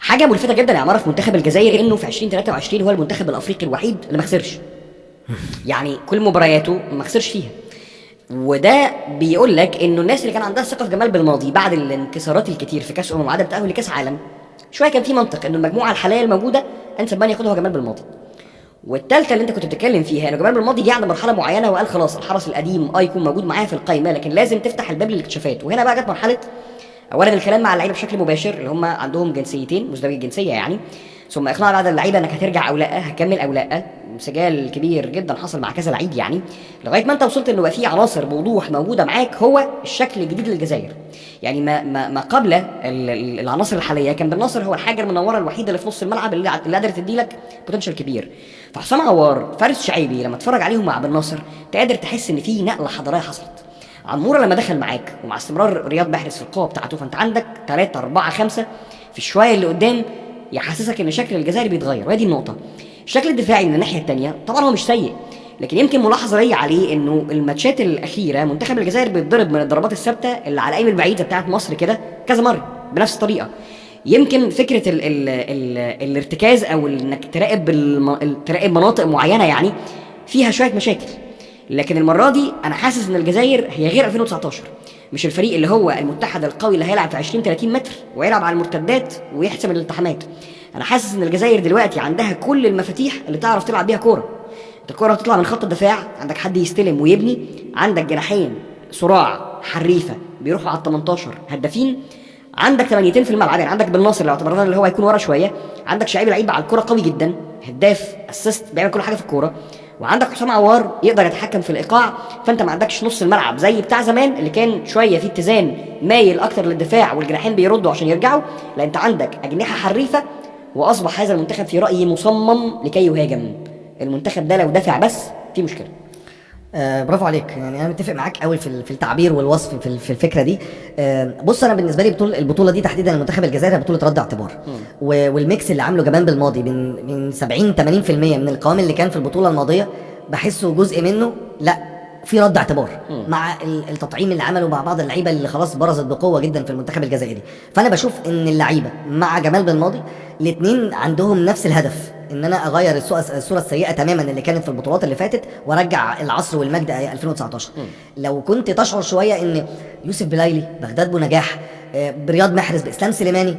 حاجه ملفته جدا يا عماره في منتخب الجزائر انه في 2023 هو المنتخب الافريقي الوحيد اللي ما خسرش. يعني كل مبارياته ما خسرش فيها. وده بيقول لك انه الناس اللي كان عندها ثقه في جمال بالماضي بعد الانكسارات الكتير في كاس وعدم تاهل لكاس عالم، شويه كان في منطق انه المجموعه الحاليه الموجوده انسب من ياخدها هو جمال بالماضي. والثالثه اللي انت كنت بتتكلم فيها انه جمال بالماضي جه عند مرحله معينه وقال خلاص الحرس القديم يكون موجود معايا في القايمه، لكن لازم تفتح الباب للاكتشافات. وهنا بقى جت مرحله اولا الكلام مع اللعيبه بشكل مباشر اللي هم عندهم جنسيتين مزدوجي الجنسيه يعني، ثم اقناع بعض اللعيبه انك هترجع او لا، هتكمل او لا. سجال كبير جدا حصل مع كذا لعيب يعني، لغايه ما انت وصلت انه بقى في عناصر بوضوح موجوده معاك هو الشكل الجديد للجزائر. يعني ما قبل العناصر الحاليه كان بن ناصر هو الحاجه المنوره الوحيده اللي في نص الملعب اللي قادره تديلك بوتنشال كبير. فحسام عوار، فارس شعيبي، لما تتفرج عليهم مع بن ناصر تقدر تحس ان في نقله حضاريه حصلت. عموره لما دخل معاك ومع استمرار رياض محرز في القوه بتاعته، فانت عندك 3 4 5 في الشويه اللي قدام يحسسك ان شكل الجزائر بيتغير. وهذه النقطه. الشكل الدفاعي من الناحيه الثانيه طبعا هو مش سيء، لكن يمكن ملاحظه لي عليه انه الماتشات الاخيره منتخب الجزائر بيتضرب من الضربات الثابته اللي على الايم البعيده بتاعت مصر كده كذا مره بنفس الطريقه. يمكن فكره ال الارتكاز او انك تراقب مناطق معينه يعني فيها شويه مشاكل. لكن المره دي انا حاسس ان الجزائر هي غير 2019، مش الفريق اللي هو المتحد القوي اللي هيلعب في 20 30 متر ويلعب على المرتدات ويحسم الالتحامات. انا حاسس ان الجزائر دلوقتي عندها كل المفاتيح اللي تعرف تلعب بيها كوره. انت الكوره تطلع من خط الدفاع، عندك حد يستلم ويبني، عندك جناحين صراع حريفه بيروحوا على ال 18 هدافين، عندك ثمانيتين في الملعب. يعني عندك بن ناصر لو اعتبرنا اللي هو هيكون ورا شويه، عندك شعيب لعيب على الكوره قوي جدا، هداف اسيست بيعمل كل حاجه في الكوره، وعندك حسام عوار يقدر يتحكم في الايقاع. فانت ما عندكش نص الملعب زي بتاع زمان اللي كان شويه في اتزان مايل اكتر للدفاع والجناحين بيردوا عشان يرجعوا، لا انت عندك اجنحه حريفه. واصبح هذا المنتخب في رايي مصمم لكي يهاجم. المنتخب ده لو دافع بس في مشكله. برافو عليك. يعني انا متفق معاك قوي في التعبير والوصف في الفكره دي. بص، انا بالنسبه لي البطوله دي تحديدا المنتخب الجزائري بطوله رد اعتبار. والميكس اللي عامله جمال بالماضي من 70 80% من القوام اللي كان في البطوله الماضيه بحسه جزء منه لا في رد اعتبار مع التطعيم اللي عمله مع بعض اللعيبه اللي خلاص برزت بقوه جدا في المنتخب الجزائري. فانا بشوف ان اللعيبه مع جمال بالماضي الاثنين عندهم نفس الهدف، ان انا اغير الصوره السيئه تماما اللي كانت في البطولات اللي فاتت وارجع العصر والمجد 2019. لو كنت تشعر شويه ان يوسف بلايلي، بغداد بونجاح، برياض محرز، باسلام سليماني،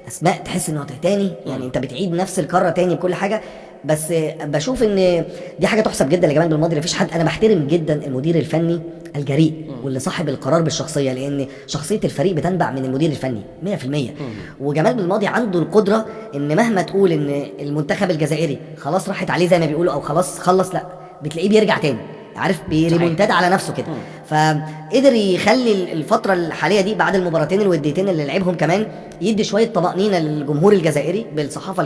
اسماء تحس انه تاني، يعني انت بتعيد نفس الكره تاني بكل حاجه. بس بشوف ان دي حاجه تحسب جدا لجمال بالماضي. مفيش حد، انا بحترم جدا المدير الفني الجريء واللي صاحب القرار بالشخصيه، لان شخصيه الفريق بتنبع من المدير الفني 100%. وجمال بالماضي عنده القدره ان مهما تقول ان المنتخب الجزائري خلاص راحت عليه زي ما بيقولوا او خلاص خلص، لا بتلاقيه بيرجع تاني، عارف، بيريمونتاد على نفسه كده. فقدر يخلي الفتره الحاليه دي بعد المباراتين الوديتين اللي لعبهم كمان يدي شويه طمانينه للجمهور الجزائري بالصحافه